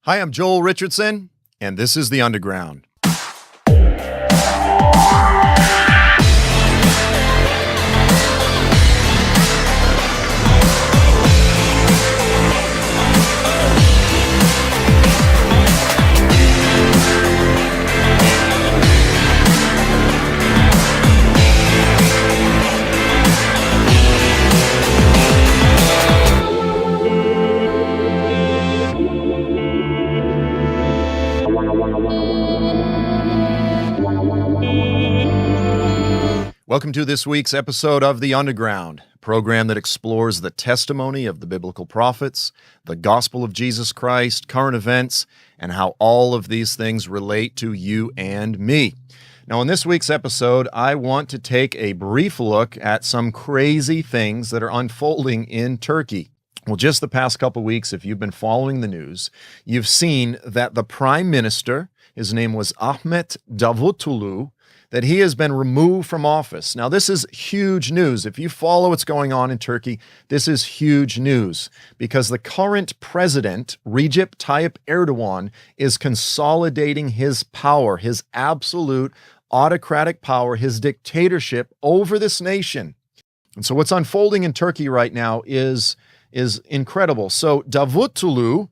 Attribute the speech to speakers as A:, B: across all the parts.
A: Hi, I'm Joel Richardson, and this is The Underground. Welcome to this week's episode of The Underground, a program that explores the testimony of the biblical prophets, the gospel of Jesus Christ, current events, and how all of these things relate to you and me. Now, in this week's episode, I want to take a brief look at some crazy things that are unfolding in Turkey. Well, just the past couple weeks, if you've been following the news, you've seen that the prime minister, his name was Ahmet Davutoglu, that he has been removed from office. Now, this is huge news. If you follow what's going on in Turkey, this is huge news because the current president, Recep Tayyip Erdogan, is consolidating his power, his absolute autocratic power, his dictatorship over this nation. And so what's unfolding in Turkey right now is incredible. So Davutoglu,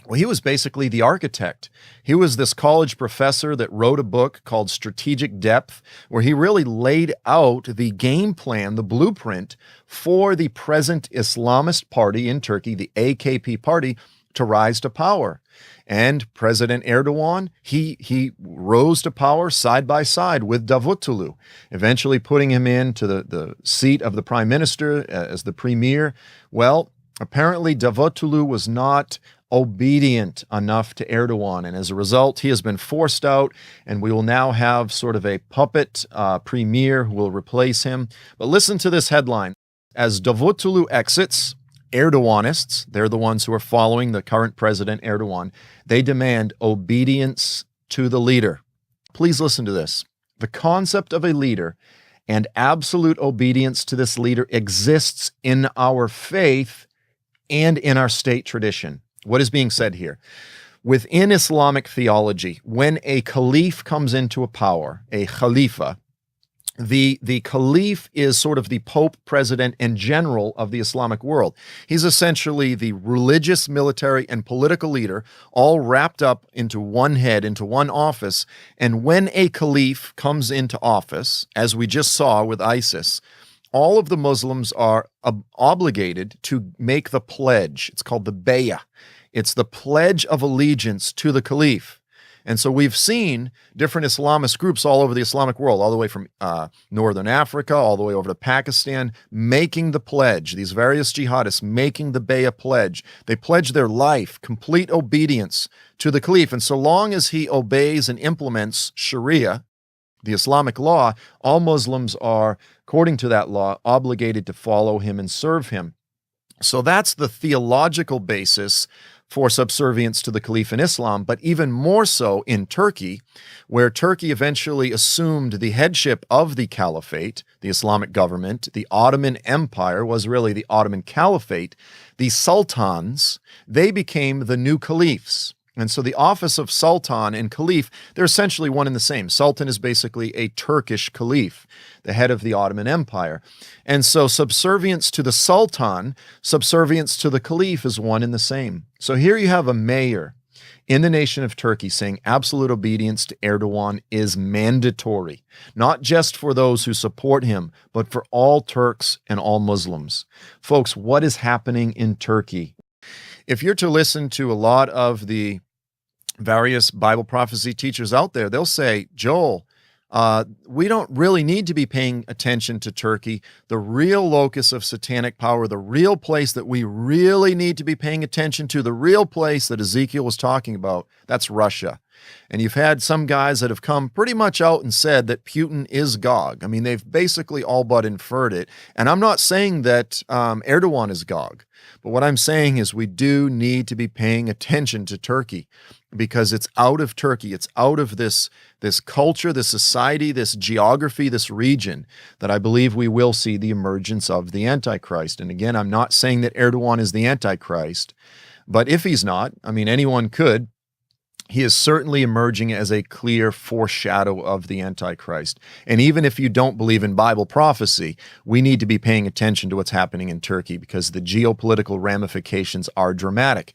A: well, he was basically the architect. He was this college professor that wrote a book called Strategic Depth, where he really laid out the game plan, the blueprint for the present Islamist party in Turkey, the AKP party, to rise to power. And President Erdogan, he rose to power side by side with Davutoglu, eventually putting him into the seat of the prime minister as the premier. Well, apparently Davutoglu was not obedient enough to Erdogan, and as a result, he has been forced out, and we will now have sort of a puppet premier who will replace him. But listen to this headline. As Davutoglu exits, Erdoganists, they're the ones who are following the current president Erdogan, they demand obedience to the leader. Please listen to this. The concept of a leader and absolute obedience to this leader exists in our faith and in our state tradition. What is being said here? Within Islamic theology, when a caliph comes into a power, a khalifa, the caliph is sort of the pope, president, and general of the Islamic world. He's essentially the religious, military, and political leader, all wrapped up into one head, into one office. And when a caliph comes into office, as we just saw with ISIS, all of the Muslims are obligated to make the pledge. It's called the bay'ah. It's the pledge of allegiance to the caliph. And so we've seen different Islamist groups all over the Islamic world, all the way from Northern Africa, all the way over to Pakistan, making the pledge, these various jihadists making the bay'ah pledge. They pledge their life, complete obedience to the caliph. And so long as he obeys and implements Sharia, the Islamic law, all Muslims are, according to that law, obligated to follow him and serve him. So that's the theological basis for subservience to the caliph in Islam, but even more so in Turkey, where Turkey eventually assumed the headship of the caliphate, the Islamic government. The Ottoman Empire was really the Ottoman Caliphate. The sultans, they became the new caliphs. And so the office of sultan and caliph, they're essentially one and the same. Sultan is basically a Turkish caliph, the head of the Ottoman Empire. And so subservience to the sultan, subservience to the caliph is one and the same. So here you have a mayor in the nation of Turkey saying absolute obedience to Erdogan is mandatory, not just for those who support him, but for all Turks and all Muslims. Folks, what is happening in Turkey? If you're to listen to a lot of the various Bible prophecy teachers out there, they'll say, Joel, we don't really need to be paying attention to Turkey. The real locus of satanic power, the real place that we really need to be paying attention to, the real place that Ezekiel was talking about, that's Russia. And you've had some guys that have come pretty much out and said that Putin is Gog. I mean, they've basically all but inferred it. And I'm not saying that Erdogan is Gog. But what I'm saying is we do need to be paying attention to Turkey because it's out of Turkey. It's out of this culture, this society, this geography, this region that I believe we will see the emergence of the Antichrist. And again, I'm not saying that Erdogan is the Antichrist. But if he's not, I mean, anyone could. He is certainly emerging as a clear foreshadow of the Antichrist. And even if you don't believe in Bible prophecy, we need to be paying attention to what's happening in Turkey because the geopolitical ramifications are dramatic.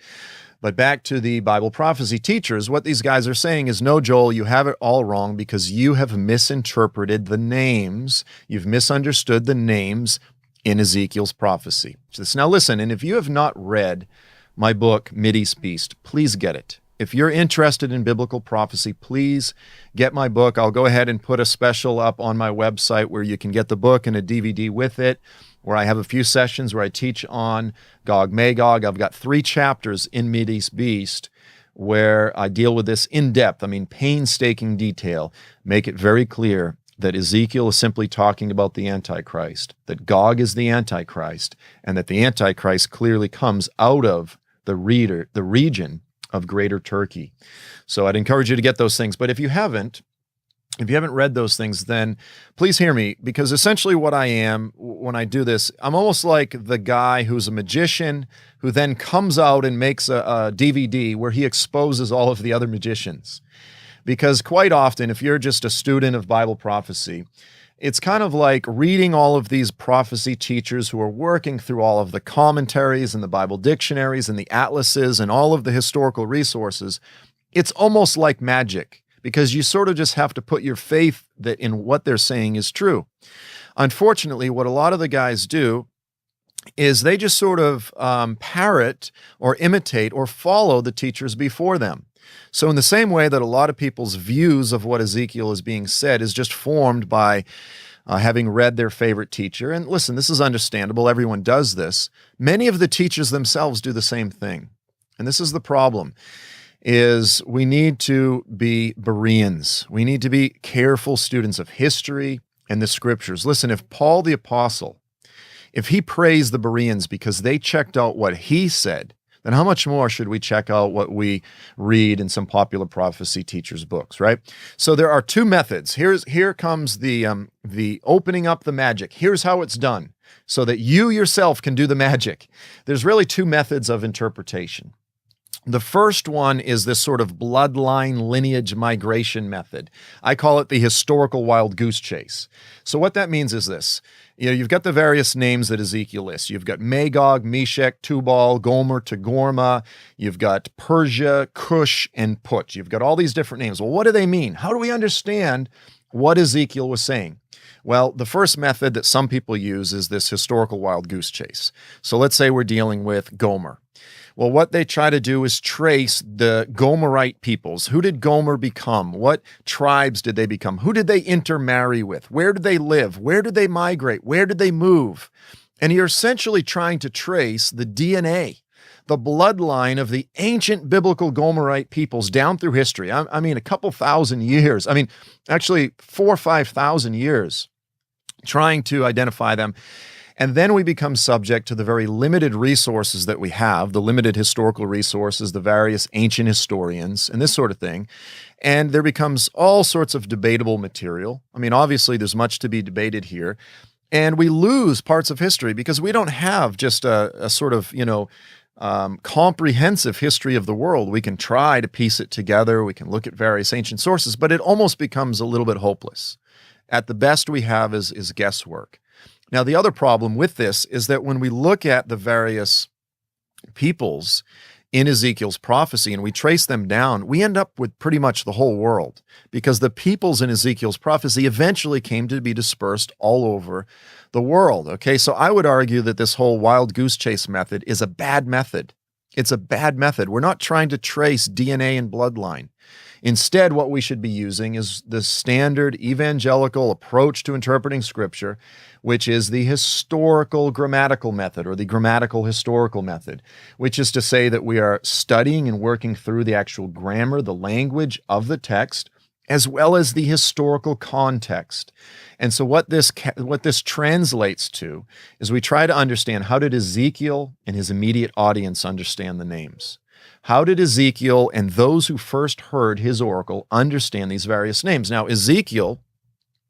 A: But back to the Bible prophecy teachers, what these guys are saying is, no, Joel, you have it all wrong because you have misinterpreted the names. You've misunderstood the names in Ezekiel's prophecy. Now listen, and if you have not read my book, Mideast Beast, please get it. If you're interested in biblical prophecy, please get my book. I'll go ahead and put a special up on my website where you can get the book and a DVD with it, where I have a few sessions where I teach on Gog, Magog. I've got 3 chapters in Mideast Beast where I deal with this in depth. I mean, painstaking detail. Make it very clear that Ezekiel is simply talking about the Antichrist, that Gog is the Antichrist, and that the Antichrist clearly comes out of the region of Greater Turkey. So I'd encourage you to get those things. But if you haven't read those things, then please hear me, because essentially what I am when I do this, I'm almost like the guy who's a magician who then comes out and makes a DVD where he exposes all of the other magicians. Because quite often, if you're just a student of Bible prophecy, it's kind of like reading all of these prophecy teachers who are working through all of the commentaries and the Bible dictionaries and the atlases and all of the historical resources. It's almost like magic because you sort of just have to put your faith that in what they're saying is true. Unfortunately, what a lot of the guys do is they just sort of parrot or imitate or follow the teachers before them. So in the same way that a lot of people's views of what Ezekiel is being said is just formed by having read their favorite teacher, and listen, this is understandable, everyone does this, many of the teachers themselves do the same thing. And this is the problem, is we need to be Bereans. We need to be careful students of history and the scriptures. Listen, if Paul the Apostle, if he praised the Bereans because they checked out what he said, then how much more should we check out what we read in some popular prophecy teachers' books, right? So there are 2 methods. Here comes the opening up the magic. Here's how it's done so that you yourself can do the magic. There's really 2 methods of interpretation. The first one is this sort of bloodline lineage migration method. I call it the historical wild goose chase. So what that means is this. You've got the various names that Ezekiel lists. You've got Magog, Meshech, Tubal, Gomer, Togarmah. You've got Persia, Cush, and Put. You've got all these different names. Well, what do they mean? How do we understand what Ezekiel was saying? Well, the first method that some people use is this historical wild goose chase. So let's say we're dealing with Gomer. Well, what they try to do is trace the Gomerite peoples. Who did Gomer become? What tribes did they become? Who did they intermarry with? Where did they live? Where did they migrate? Where did they move? And you're essentially trying to trace the DNA, the bloodline of the ancient biblical Gomerite peoples down through history. I mean, a couple thousand years. I mean, actually 4,000 or 5,000 years trying to identify them. And then we become subject to the very limited resources that we have, the limited historical resources, the various ancient historians, and this sort of thing. And there becomes all sorts of debatable material. I mean, obviously, there's much to be debated here. And we lose parts of history because we don't have just a sort of, comprehensive history of the world. We can try to piece it together. We can look at various ancient sources, but it almost becomes a little bit hopeless. At the best we have is guesswork. Now, the other problem with this is that when we look at the various peoples in Ezekiel's prophecy and we trace them down, we end up with pretty much the whole world because the peoples in Ezekiel's prophecy eventually came to be dispersed all over the world. Okay, so I would argue that this whole wild goose chase method is a bad method. It's a bad method. We're not trying to trace DNA and bloodline. Instead, what we should be using is the standard evangelical approach to interpreting Scripture, which is the historical grammatical method or the grammatical historical method, which is to say that we are studying and working through the actual grammar, the language of the text, as well as the historical context. And so what this translates to is we try to understand, how did Ezekiel and his immediate audience understand the names? How did Ezekiel and those who first heard his oracle understand these various names? Now, Ezekiel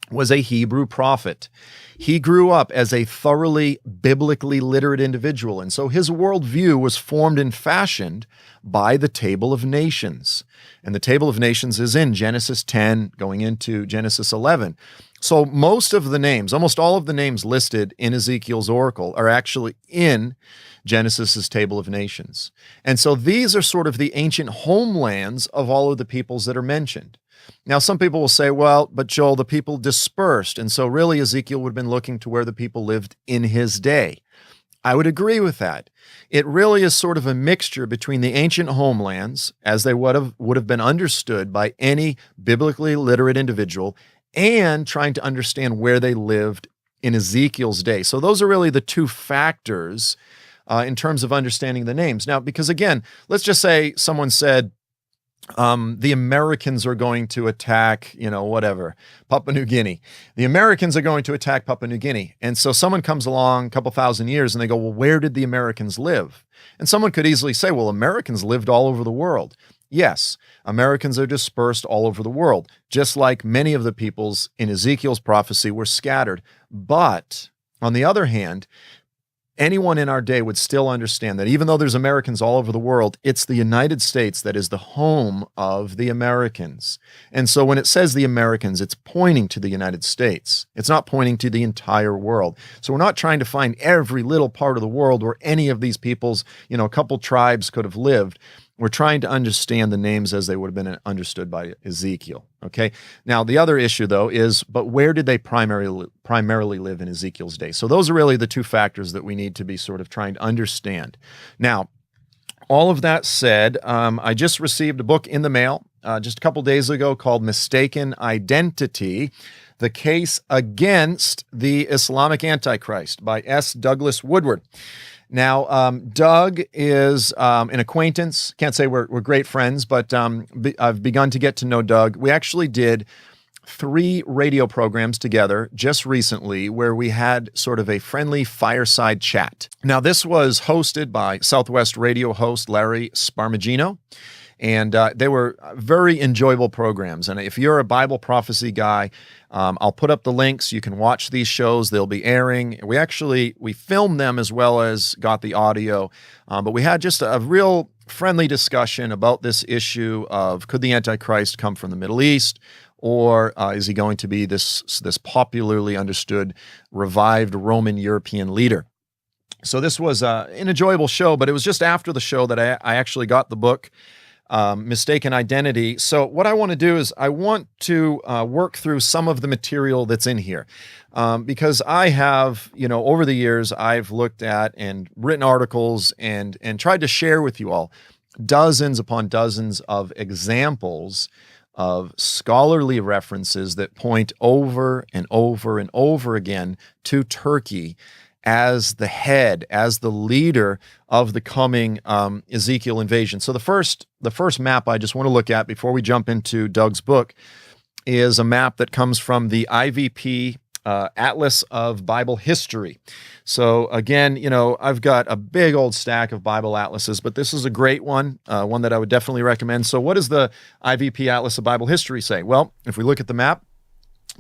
A: was a Hebrew prophet. He grew up as a thoroughly biblically literate individual, and so his worldview was formed and fashioned by the Table of Nations. And the Table of Nations is in Genesis 10, going into Genesis 11. So most of the names, almost all of the names listed in Ezekiel's oracle are actually in Genesis's Table of Nations. And so these are sort of the ancient homelands of all of the peoples that are mentioned. Now, some people will say, well, but Joel, the people dispersed, and so really Ezekiel would have been looking to where the people lived in his day. I would agree with that. It really is sort of a mixture between the ancient homelands, as they would have been understood by any biblically literate individual, and trying to understand where they lived in Ezekiel's day. So those are really the two factors in terms of understanding the names. Now, because again, let's just say someone said, the Americans are going to attack, Papua New Guinea. The Americans are going to attack Papua New Guinea. And so someone comes along a couple thousand years and they go, well, where did the Americans live? And someone could easily say, well, Americans lived all over the world. Yes, Americans are dispersed all over the world, just like many of the peoples in Ezekiel's prophecy were scattered. But on the other hand, anyone in our day would still understand that even though there's Americans all over the world, it's the United States that is the home of the Americans. And so when it says the Americans, it's pointing to the United States. It's not pointing to the entire world. So we're not trying to find every little part of the world where any of these peoples, a couple tribes could have lived. We're trying to understand the names as they would have been understood by Ezekiel, okay? Now, the other issue, though, is, but where did they primarily live in Ezekiel's day? So those are really the two factors that we need to be sort of trying to understand. Now, all of that said, I just received a book in the mail just a couple days ago called Mistaken Identity, The Case Against the Islamic Antichrist by S. Douglas Woodward. Now, Doug is an acquaintance. Can't say we're great friends, but I've begun to get to know Doug. We actually did 3 radio programs together just recently where we had sort of a friendly fireside chat. Now, this was hosted by Southwest radio host Larry Sparmagino. And they were very enjoyable programs. And if you're a Bible prophecy guy, I'll put up the links. You can watch these shows. They'll be airing. We filmed them as well as got the audio. But we had just a real friendly discussion about this issue of, could the Antichrist come from the Middle East? Or is he going to be this popularly understood revived Roman European leader? So this was an enjoyable show, but it was just after the show that I actually got the book, Mistaken Identity. So what I want to do is I want to work through some of the material that's in here because I have, over the years, I've looked at and written articles and tried to share with you all dozens upon dozens of examples of scholarly references that point over and over and over again to Turkey as the head, as the leader of the coming Ezekiel invasion. So the first map I just want to look at before we jump into Doug's book is a map that comes from the IVP Atlas of Bible History. So again, I've got a big old stack of Bible atlases, but this is a great one, one that I would definitely recommend. So what does the IVP Atlas of Bible History say? Well, if we look at the map,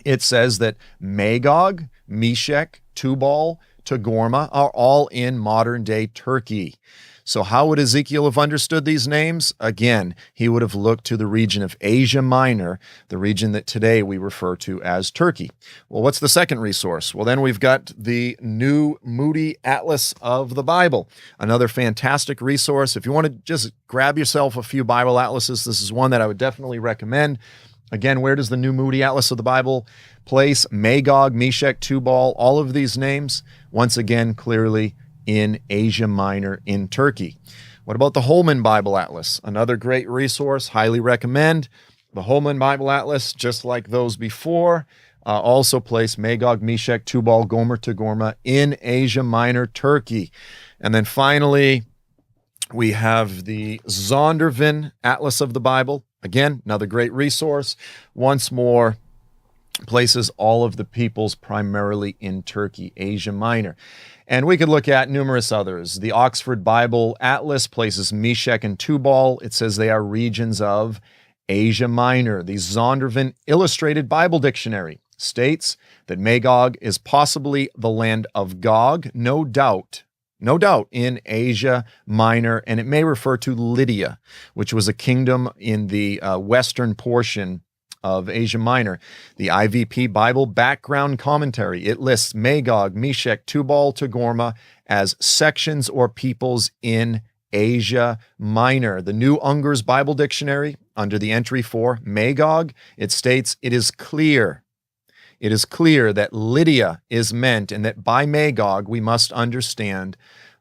A: it says that Magog, Meshech, Tubal, Togarmah are all in modern-day Turkey. So how would Ezekiel have understood these names? Again, he would have looked to the region of Asia Minor, the region that today we refer to as Turkey. Well, what's the second resource? Well, then we've got the New Moody Atlas of the Bible, another fantastic resource. If you want to just grab yourself a few Bible atlases, this is one that I would definitely recommend. Again, where does the New Moody Atlas of the Bible place Magog, Meshech, Tubal, all of these names? Once again, clearly in Asia Minor in Turkey. What about the Holman Bible Atlas? Another great resource, highly recommend. The Holman Bible Atlas, just like those before, also place Magog, Meshech, Tubal, Gomer, Togarmah in Asia Minor, Turkey. And then finally, we have the Zondervan Atlas of the Bible. Again, another great resource. Once more, places all of the peoples primarily in Turkey, Asia Minor. And we could look at numerous others. The Oxford Bible Atlas places Meshech and Tubal. It says they are regions of Asia Minor. The Zondervan Illustrated Bible Dictionary states that Magog is possibly the land of Gog, no doubt, in Asia Minor, and it may refer to Lydia, which was a kingdom in the western portion of Asia Minor. The IVP Bible Background Commentary, it lists Magog, Meshech, Tubal, Togarmah as sections or peoples in Asia Minor. The New Unger's Bible Dictionary, under the entry for Magog, it states, it is clear that Lydia is meant, and that by Magog we must understand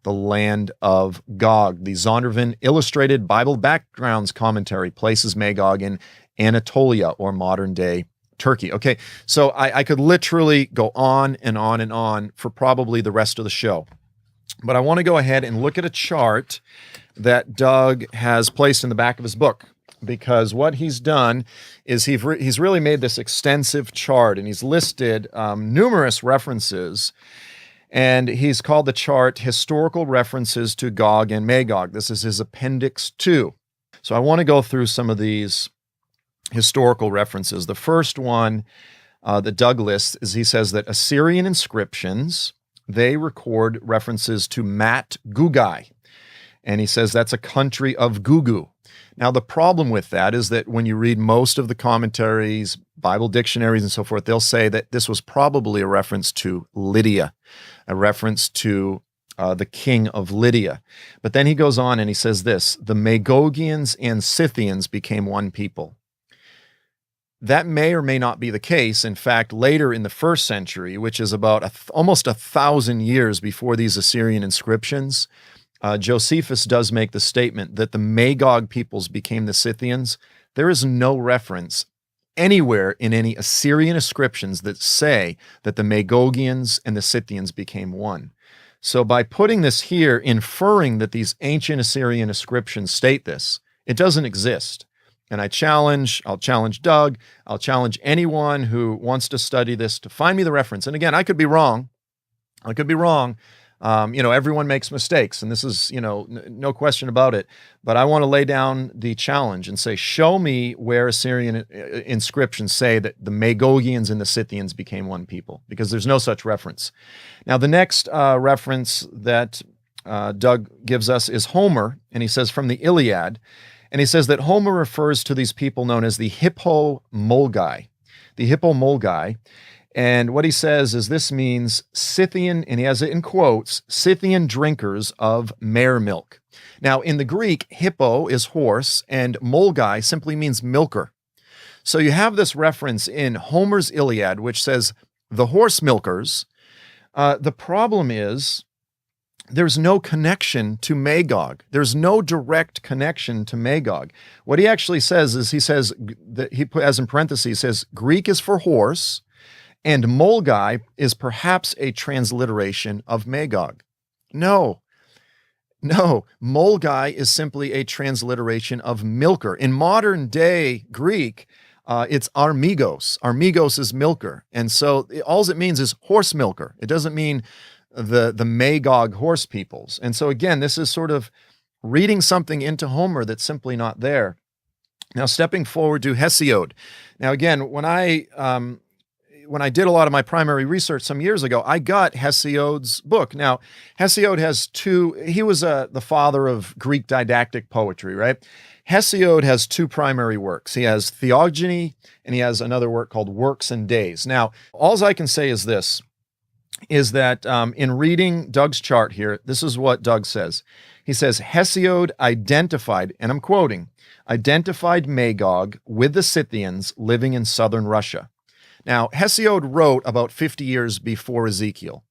A: the land of Gog. The Zondervan Illustrated Bible Backgrounds Commentary places Magog in Anatolia, or modern-day Turkey. Okay, so I could literally go on and on and on for probably the rest of the show. But I want to go ahead and look at a chart that Doug has placed in the back of his book, because what he's done is he's really made this extensive chart, and he's listed numerous references, and he's called the chart Historical References to Gog and Magog. This is his Appendix 2. So I want to go through some of these historical references. The first one that Doug lists is, he says that Assyrian inscriptions, they record references to Mat Gugai, and he says that's a country of Gugu. Now, the problem with that is that when you read most of the commentaries, Bible dictionaries, and so forth, they'll say that this was probably a reference to Lydia, a reference to the king of Lydia. But then he goes on and he says this: the Magogians and Scythians became one people. That may or may not be the case. In fact, later in the 1st century, which is about almost 1,000 years before these Assyrian inscriptions, Josephus does make the statement that the Magog peoples became the Scythians. There is no reference anywhere in any Assyrian inscriptions that say that the Magogians and the Scythians became one. So by putting this here, inferring that these ancient Assyrian inscriptions state this, it doesn't exist. And I'll challenge Doug, I'll challenge anyone who wants to study this to find me the reference. And again, I could be wrong. Everyone makes mistakes, and this is, no question about it. But I want to lay down the challenge and say, show me where Assyrian inscriptions say that the Magogians and the Scythians became one people, because there's no such reference. Now, the next reference that Doug gives us is Homer, and he says from the Iliad, and he says that Homer refers to these people known as the Hippomolgi. The Hippomolgi. And what he says is this means Scythian, and he has it in quotes, Scythian drinkers of mare milk. Now, in the Greek, hippo is horse, and molgai simply means milker. So you have this reference in Homer's Iliad, which says the horse milkers. The problem is there's no connection to Magog. There's no direct connection to Magog. What he actually says is, he says, that he put as in parentheses, he says Greek is for horse, and Molgai is perhaps a transliteration of Magog. No, Molgai is simply a transliteration of milker. In modern day Greek, it's armigos. Armigos is milker. And so all it means is horse milker. It doesn't mean the Magog horse peoples. And so again, this is sort of reading something into Homer that's simply not there. Now, stepping forward to Hesiod. Now, again, when I did a lot of my primary research some years ago, I got Hesiod's book. Now, Hesiod has he was the father of Greek didactic poetry, right? Hesiod has 2 primary works. He has Theogony, and he has another work called Works and Days. Now, all I can say is this, is that in reading Doug's chart here, this is what Doug says. He says, Hesiod identified, and I'm quoting, identified Magog with the Scythians living in southern Russia. Now, Hesiod wrote about 50 years before Ezekiel.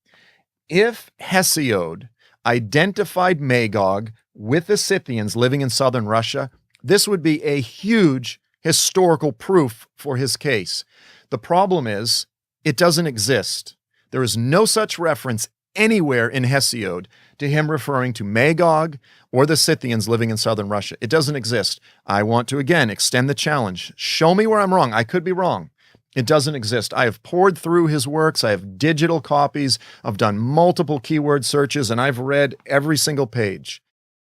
A: If Hesiod identified Magog with the Scythians living in southern Russia, this would be a huge historical proof for his case. The problem is, it doesn't exist. There is no such reference anywhere in Hesiod to him referring to Magog or the Scythians living in southern Russia. It doesn't exist. I want to, again, extend the challenge. Show me where I'm wrong. I could be wrong. It doesn't exist. I have poured through his works. I have digital copies. I've done multiple keyword searches, and I've read every single page.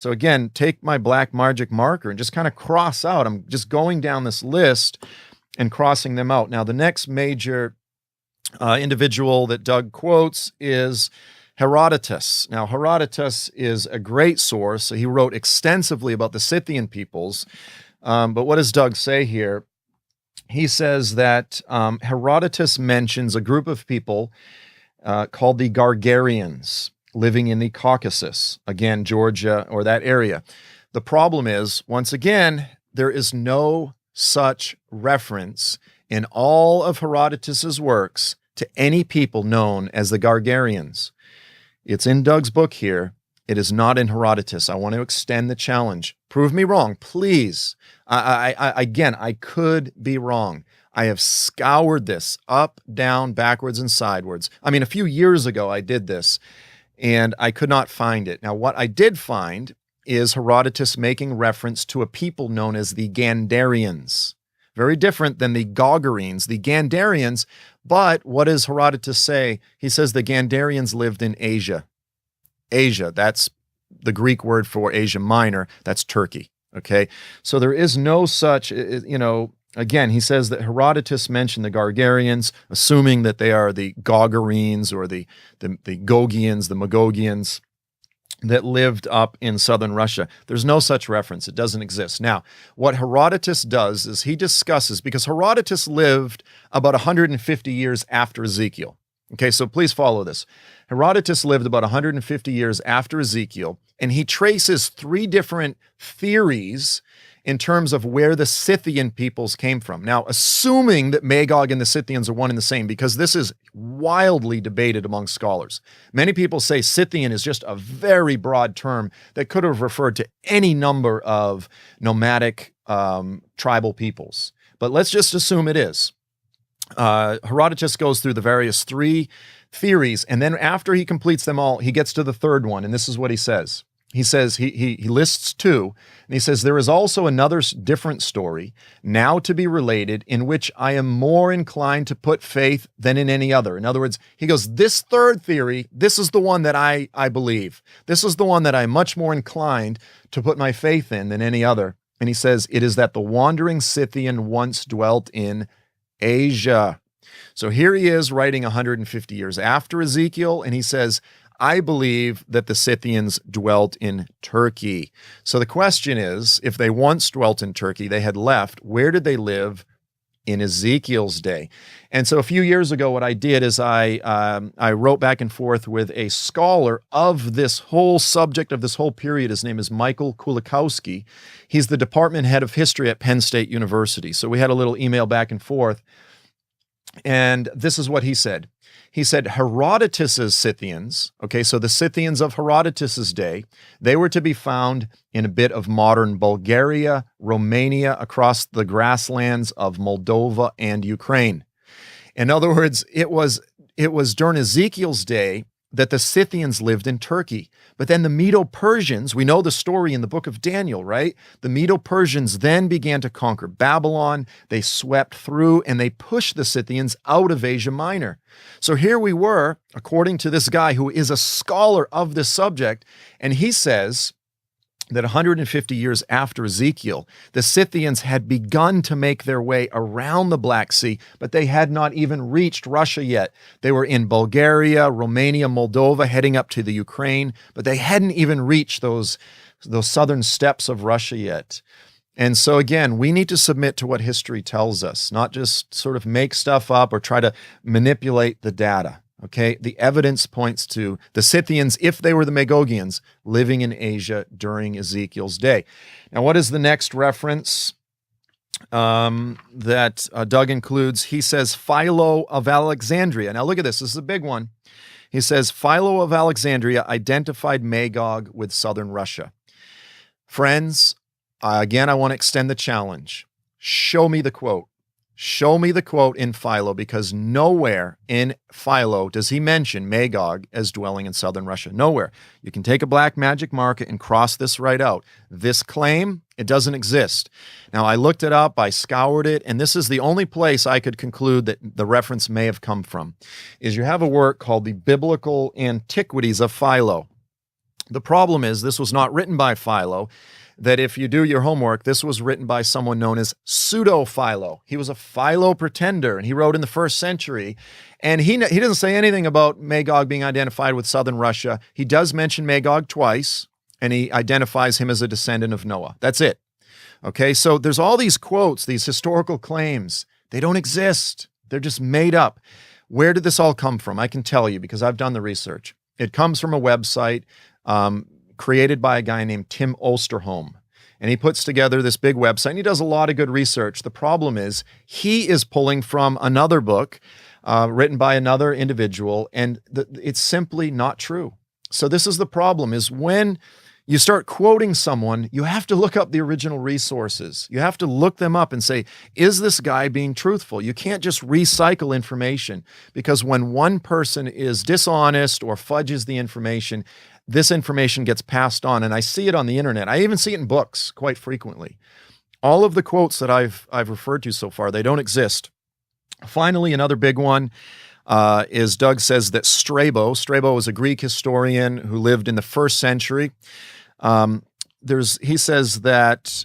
A: So again, take my black magic marker and just kind of cross out. I'm just going down this list and crossing them out. Now, the next major individual that Doug quotes is Herodotus. Now, Herodotus is a great source. He wrote extensively about the Scythian peoples. But what does Doug say here? He says that Herodotus mentions a group of people called the Gargarians living in the Caucasus, again, Georgia or that area. The problem is, once again, there is no such reference in all of Herodotus's works to any people known as the Gargarians. It's in Doug's book here. It is not in Herodotus. I want to extend the challenge. Prove me wrong, please. Again, I could be wrong. I have scoured this up, down, backwards, and sideways. I mean, a few years ago I did this, and I could not find it. Now, what I did find is Herodotus making reference to a people known as the Gandarians. Very different than the Gagarenes, the Gandarians. But what does Herodotus say? He says the Gandarians lived in Asia. Asia, that's the Greek word for Asia Minor. That's Turkey, okay? So there is no such, again, he says that Herodotus mentioned the Gargarians, assuming that they are the Gagarenes or the Gogians, the Magogians, that lived up in southern Russia. There's no such reference. It doesn't exist. Now, what Herodotus does is he discusses, because Herodotus lived about 150 years after Ezekiel. Okay, so please follow this. Herodotus lived about 150 years after Ezekiel, and he traces three different theories in terms of where the Scythian peoples came from. Now, assuming that Magog and the Scythians are one and the same, because this is wildly debated among scholars. Many people say Scythian is just a very broad term that could have referred to any number of nomadic tribal peoples. But let's just assume it is. Herodotus goes through the various three theories, and then after he completes them all, he gets to the third one, and this is what he says. He says, he lists two, and he says, there is also another different story, now to be related, in which I am more inclined to put faith than in any other. In other words, he goes, this third theory, this is the one that I believe. This is the one that I'm much more inclined to put my faith in than any other. And he says, it is that the wandering Scythian once dwelt in Asia. So here he is writing 150 years after Ezekiel, and he says, I believe that the Scythians dwelt in Turkey. So the question is, if they once dwelt in Turkey, they had left, where did they live in Ezekiel's day? And so a few years ago, what I did is I wrote back and forth with a scholar of this whole subject, of this whole period. His name is Michael Kulikowski. He's the department head of history at Penn State University. So we had a little email back and forth. And this is what he said. He said Herodotus's Scythians, okay, so the Scythians of Herodotus's day, they were to be found in a bit of modern Bulgaria, Romania, across the grasslands of Moldova and Ukraine. In other words, it was during Ezekiel's day that the Scythians lived in Turkey. But then the Medo-Persians, we know the story in the book of Daniel, right? The Medo-Persians then began to conquer Babylon. They swept through and they pushed the Scythians out of Asia Minor. So here we were, according to this guy who is a scholar of this subject, and he says that 150 years after Ezekiel, the Scythians had begun to make their way around the Black Sea, but they had not even reached Russia yet. They were in Bulgaria, Romania, Moldova, heading up to the Ukraine, but they hadn't even reached those southern steppes of Russia yet. And so again, we need to submit to what history tells us, not just sort of make stuff up or try to manipulate the data. Okay, the evidence points to the Scythians, if they were the Magogians, living in Asia during Ezekiel's day. Now, what is the next reference that Doug includes? He says Philo of Alexandria. Now, look at this. This is a big one. He says Philo of Alexandria identified Magog with southern Russia. Friends, again, I want to extend the challenge. Show me the quote. Show me the quote in Philo, because nowhere in Philo does he mention Magog as dwelling in southern Russia. Nowhere. You can take a black magic marker and cross this right out. This claim, it doesn't exist. Now, I looked it up, I scoured it, and this is the only place I could conclude that the reference may have come from, is you have a work called the Biblical Antiquities of Philo. The problem is this was not written by Philo. that if you do your homework, this was written by someone known as Pseudo-Philo. He was a Philo pretender, and he wrote in the 1st century. And he doesn't say anything about Magog being identified with southern Russia. He does mention Magog twice, and he identifies him as a descendant of Noah. That's it. Okay, so there's all these quotes, these historical claims. They don't exist. They're just made up. Where did this all come from? I can tell you because I've done the research. It comes from a website created by a guy named Tim Osterholm. And he puts together this big website, and he does a lot of good research. The problem is he is pulling from another book written by another individual, and it's simply not true. So this is the problem, is when you start quoting someone, you have to look up the original resources. You have to look them up and say, is this guy being truthful? You can't just recycle information, because when one person is dishonest or fudges the information, this information gets passed on. And I see it on the internet. I even see it in books quite frequently. All of the quotes that I've referred to so far, they don't exist. Finally, another big one is Doug says that Strabo is a Greek historian who lived in the 1st century. He says that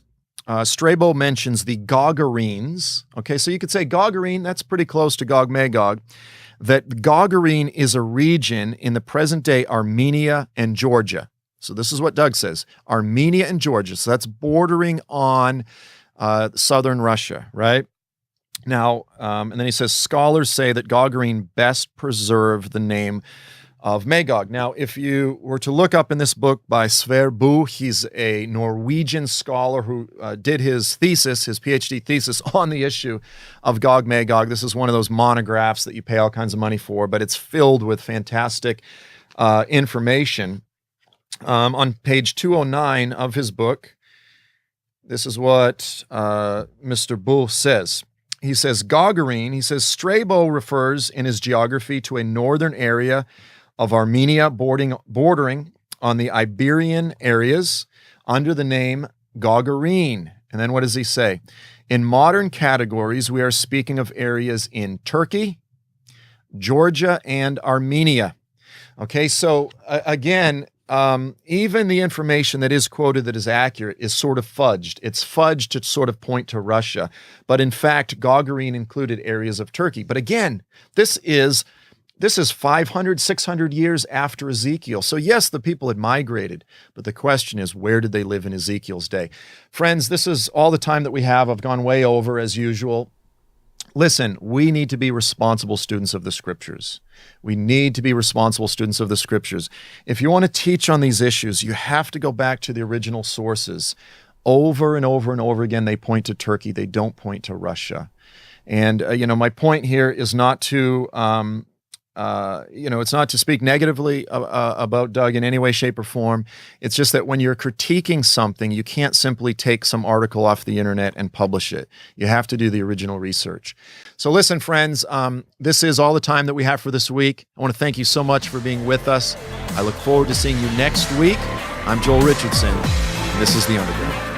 A: Strabo mentions the Gagarenes. Okay, so you could say Gagarene, that's pretty close to Gog Magog. That Gagarene is a region in the present-day Armenia and Georgia. So this is what Doug says, Armenia and Georgia. So that's bordering on southern Russia, right? Now, and then he says, scholars say that Gagarene best preserved the name of Magog. Now, if you were to look up in this book by Sverre Bo, he's a Norwegian scholar who did his thesis, his PhD thesis on the issue of Gog Magog. This is one of those monographs that you pay all kinds of money for, but it's filled with fantastic information. On page 209 of his book, this is what Mr. Bo says. He says, Gagarene, he says, Strabo refers in his geography to a northern area of Armenia bordering on the Iberian areas under the name Gagarene. And then what does he say? In modern categories, we are speaking of areas in Turkey, Georgia, and Armenia. Okay, so again, even the information that is quoted that is accurate is sort of fudged. It's fudged to sort of point to Russia. But in fact, Gagarene included areas of Turkey. But again, this is 500, 600 years after Ezekiel. So yes, the people had migrated, but the question is, where did they live in Ezekiel's day? Friends, this is all the time that we have. I've gone way over as usual. Listen, we need to be responsible students of the Scriptures. We need to be responsible students of the Scriptures. If you want to teach on these issues, you have to go back to the original sources. Over and over and over again, they point to Turkey. They don't point to Russia. And, my point here is not to, it's not to speak negatively about Doug in any way, shape, or form. It's just that when you're critiquing something, you can't simply take some article off the internet and publish it. You have to do the original research. So listen, friends, this is all the time that we have for this week. I want to thank you so much for being with us. I look forward to seeing you next week. I'm Joel Richardson, and this is The Underground.